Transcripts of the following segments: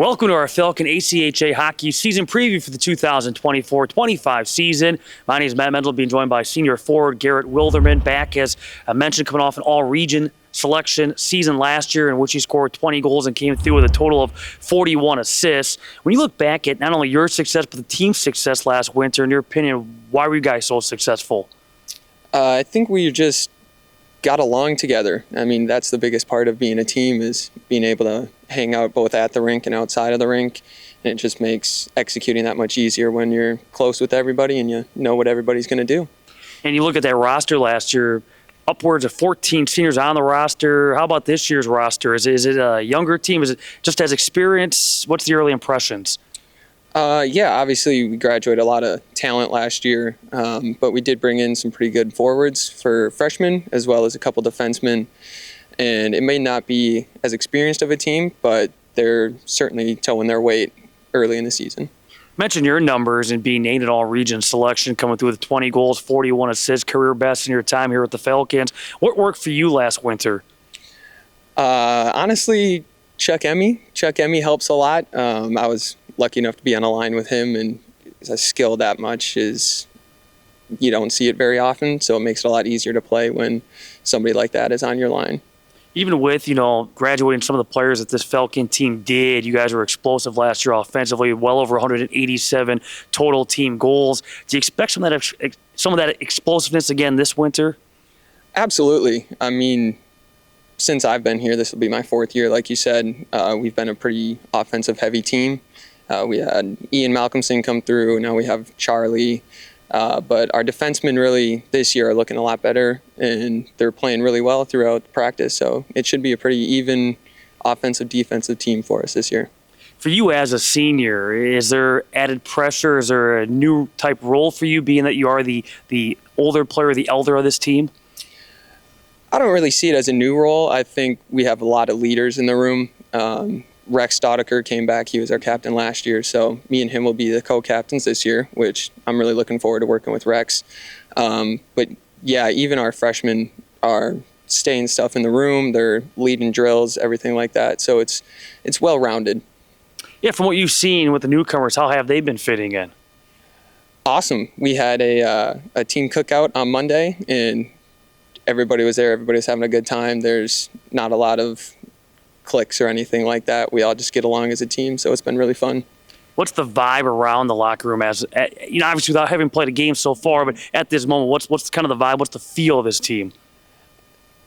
Welcome to our Falcon ACHA hockey season preview for the 2024-25 season. My name is Matt Menzl, being joined by senior forward Garrett Wilderman, back as I mentioned, coming off an all-region selection season last year in which he scored 20 goals and came through with a total of 41 assists. When you look back at not only your success but the team's success last winter, in your opinion, why were you guys so successful? I think we just got along together. I mean, that's the biggest part of being a team, is being able to hang out both at the rink and outside of the rink. And it just makes executing that much easier when you're close with everybody and you know what everybody's going to do. And you look at that roster last year, upwards of 14 seniors on the roster. How about this year's roster? Is it a younger team? Is it just as experience? What's the early impressions? Yeah, obviously we graduated a lot of talent last year, but we did bring in some pretty good forwards for freshmen as well as a couple defensemen. And it may not be as experienced of a team, but they're certainly towing their weight early in the season. Mention your numbers and being named an all-region selection, coming through with 20 goals, 41 assists, career best in your time here with the Falcons. What worked for you last winter? Honestly, Chuck Emmy. Chuck Emmy helps a lot. I was lucky enough to be on a line with him, and a skill that much is you don't see it very often, so it makes it a lot easier to play when somebody like that is on your line. Even with, graduating some of the players that this Falcon team did, you guys were explosive last year offensively, well over 187 total team goals. Do you expect some of that explosiveness again this winter? Absolutely. I mean, since I've been here, this will be my fourth year. Like you said, we've been a pretty offensive-heavy team. We had Ian Malcolmson come through. Now we have Charlie. But our defensemen really this year are looking a lot better, and they're playing really well throughout practice. So it should be a pretty even offensive-defensive team for us this year. For you as a senior, is there added pressure? Is there a new type role for you, being that you are the older player, the elder of this team? I don't really see it as a new role. I think we have a lot of leaders in the room. Rex Staudiker came back. He was our captain last year, so me and him will be the co-captains this year, which I'm really looking forward to working with Rex. But yeah, even our freshmen are staying stuff in the room. They're leading drills, everything like that. So it's well-rounded. Yeah, from what you've seen with the newcomers, how have they been fitting in? Awesome. We had a team cookout on Monday, and everybody was there. Everybody was having a good time. There's not a lot of cliques or anything like that. We all just get along as a team, so it's been really fun. What's the vibe around the locker room as, obviously without having played a game so far, but at this moment, what's kind of the vibe, what's the feel of this team?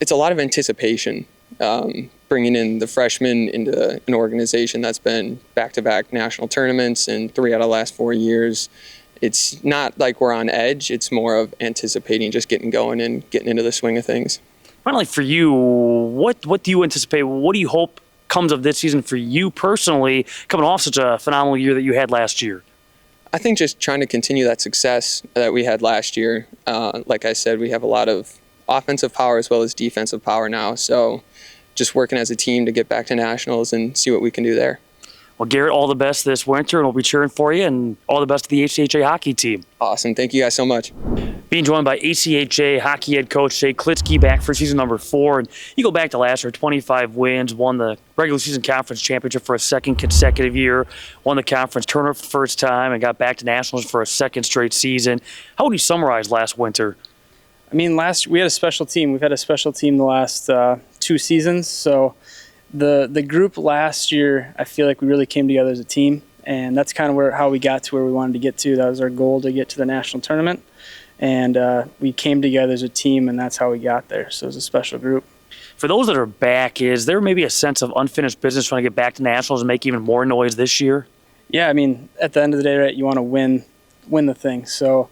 It's a lot of anticipation. Bringing in the freshmen into an organization that's been back-to-back national tournaments and 3 out of the last 4 years. It's not like we're on edge. It's more of anticipating, just getting going and getting into the swing of things. Finally, for you, what do you anticipate? What do you hope comes of this season for you personally, coming off such a phenomenal year that you had last year? I think just trying to continue that success that we had last year. Like I said, we have a lot of offensive power as well as defensive power now. So just working as a team to get back to nationals and see what we can do there. Well, Garrett, all the best this winter, and we'll be cheering for you, and all the best to the ACHA hockey team. Awesome. Thank you guys so much. Being joined by ACHA hockey head coach Jay Klitsky, back for season number 4. And you go back to last year, 25 wins, won the regular season conference championship for a second consecutive year, won the conference tournament for the first time, and got back to nationals for a second straight season. How would you summarize last winter? I mean, we had a special team. We've had a special team the last 2 seasons, so the group last year, I feel like we really came together as a team, and that's kind of how we got to where we wanted to get to. That was our goal, to get to the national tournament, and we came together as a team, and that's how we got there. So it was a special group. For those that are back, is there maybe a sense of unfinished business trying to get back to nationals and make even more noise this year? Yeah, I mean, at the end of the day, right, you want to win the thing. So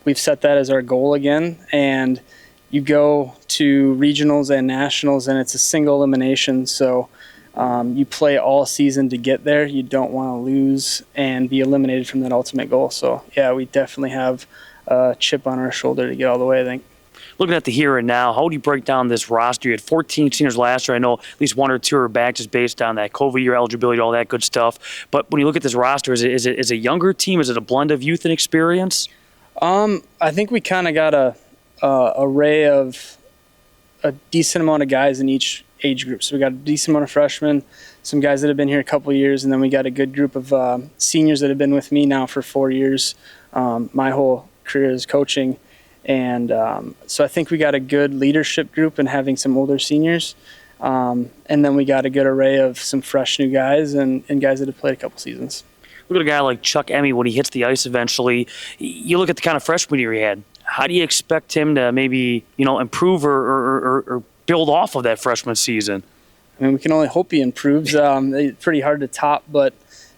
we've set that as our goal again, and you go to regionals and nationals, and it's a single elimination. So you play all season to get there. You don't want to lose and be eliminated from that ultimate goal. So, yeah, we definitely have a chip on our shoulder to get all the way, I think. Looking at the here and now, how do you break down this roster? You had 14 seniors last year. I know at least 1 or 2 are back just based on that COVID year eligibility, all that good stuff. But when you look at this roster, is it a younger team? Is it a blend of youth and experience? I think we kind of got a array of a decent amount of guys in each age group. So we got a decent amount of freshmen, some guys that have been here a couple of years, and then we got a good group of seniors that have been with me now for 4 years, my whole career as coaching. And so I think we got a good leadership group and having some older seniors. And then we got a good array of some fresh new guys and guys that have played a couple seasons. Look at a guy like Chuck Emmy when he hits the ice eventually. You look at the kind of freshman year he had. How do you expect him to maybe, improve or build off of that freshman season? I mean, we can only hope he improves. It's pretty hard to top, but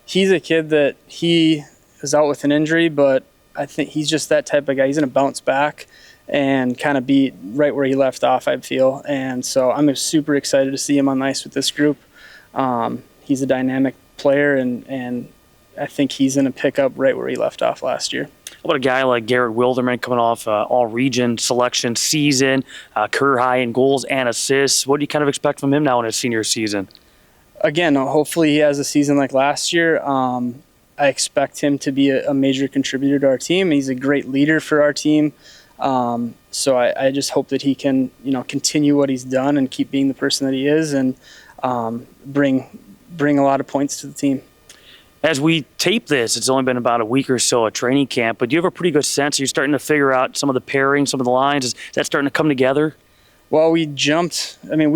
he's a kid that he is out with an injury, but I think he's just that type of guy. He's going to bounce back and kind of be right where he left off, I feel. And so I'm super excited to see him on the ice with this group. He's a dynamic player, and I think he's going to pick up right where he left off last year. How about a guy like Garrett Wilderman coming off all-region selection season, career high in goals and assists? What do you kind of expect from him now in his senior season? Again, hopefully he has a season like last year. I expect him to be a major contributor to our team. He's a great leader for our team. So I just hope that he can, continue what he's done and keep being the person that he is and bring a lot of points to the team. As we tape this, it's only been about a week or so at training camp, but do you have a pretty good sense? Are you starting to figure out some of the pairings, some of the lines? Is that starting to come together? Well, we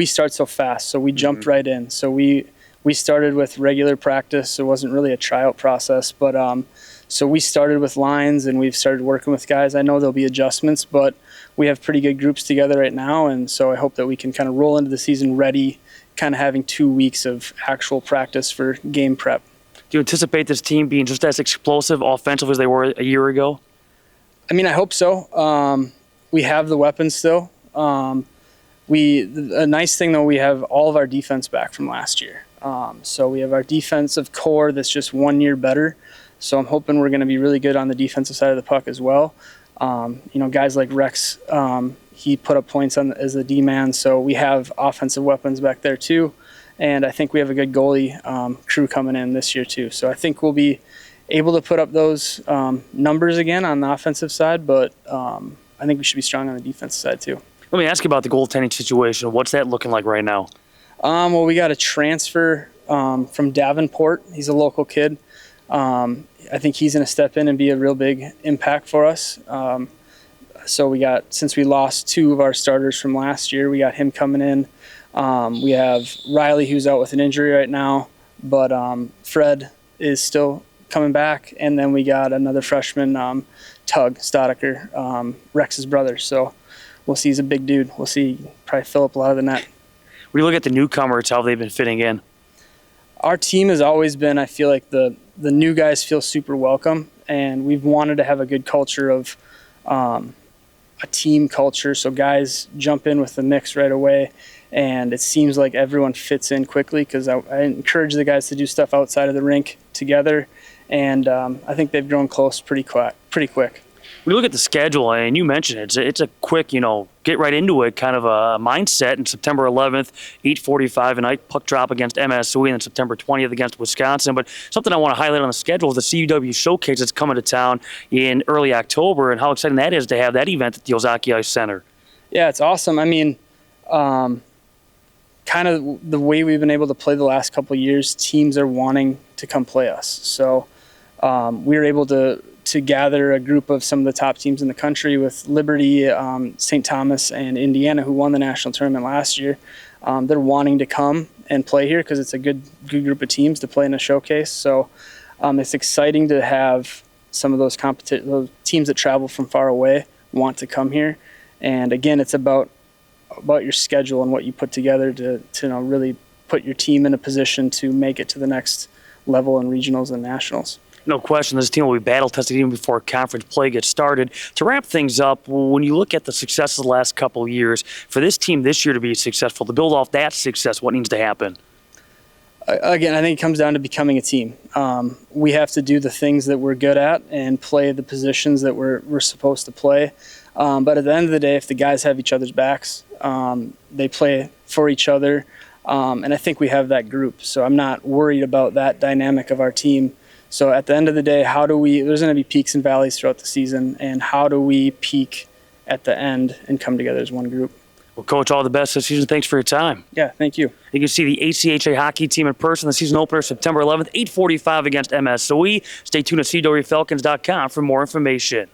start so fast, so we jumped right in. So we started with regular practice. So it wasn't really a tryout process, but so we started with lines and we've started working with guys. I know there'll be adjustments, but we have pretty good groups together right now, and so I hope that we can kind of roll into the season ready, kind of having 2 weeks of actual practice for game prep. Do you anticipate this team being just as explosive offensively as they were a year ago? I mean, I hope so. We have the weapons still. A nice thing, though, we have all of our defense back from last year. So we have our defensive core that's just 1 year better. So I'm hoping we're going to be really good on the defensive side of the puck as well. Guys like Rex, he put up points as a D-man, so we have offensive weapons back there too. And I think we have a good goalie crew coming in this year too. So I think we'll be able to put up those numbers again on the offensive side, but I think we should be strong on the defensive side too. Let me ask you about the goaltending situation. What's that looking like right now? Well, we got a transfer from Davenport. He's a local kid. I think he's going to step in and be a real big impact for us. So since we lost 2 of our starters from last year, we got him coming in. We have Riley, who's out with an injury right now, but Fred is still coming back. And then we got another freshman, Tug Stodiker, Rex's brother. So we'll see. He's a big dude. We'll see. Probably fill up a lot of the net. When you look at the newcomers, how they've been fitting in? Our team has always been, I feel like the new guys feel super welcome, and we've wanted to have a good culture of a team culture, so guys jump in with the mix right away, and it seems like everyone fits in quickly because I encourage the guys to do stuff outside of the rink together, and I think they've grown close pretty quick. When you look at the schedule, and you mentioned it's a quick, get right into it kind of a mindset. In September 11th, 8:45 a night, puck drop against MSU, and then September 20th against Wisconsin. But something I want to highlight on the schedule is the CUW Showcase that's coming to town in early October, and how exciting that is to have that event at the Ozaki Ice Center. Yeah, it's awesome. I mean, kind of the way we've been able to play the last couple of years, teams are wanting to come play us. So we were able to gather a group of some of the top teams in the country with Liberty, St. Thomas, and Indiana, who won the national tournament last year. They're wanting to come and play here because it's a good group of teams to play in a showcase. So it's exciting to have some of those teams that travel from far away want to come here. And again, it's about your schedule and what you put together to really put your team in a position to make it to the next level in regionals and nationals. No question, this team will be battle-tested even before conference play gets started. To wrap things up, when you look at the successes of the last couple of years, for this team this year to be successful, to build off that success, what needs to happen? Again, I think it comes down to becoming a team. We have to do the things that we're good at and play the positions that we're supposed to play. But at the end of the day, if the guys have each other's backs, they play for each other, and I think we have that group. So I'm not worried about that dynamic of our team. So at the end of the day, there's going to be peaks and valleys throughout the season, and how do we peak at the end and come together as one group? Well, Coach, all the best this season. Thanks for your time. Yeah, thank you. You can see the ACHA hockey team in person. The season opener September 11th, 8:45 against MSOE. Stay tuned at CUWFalcons.com for more information.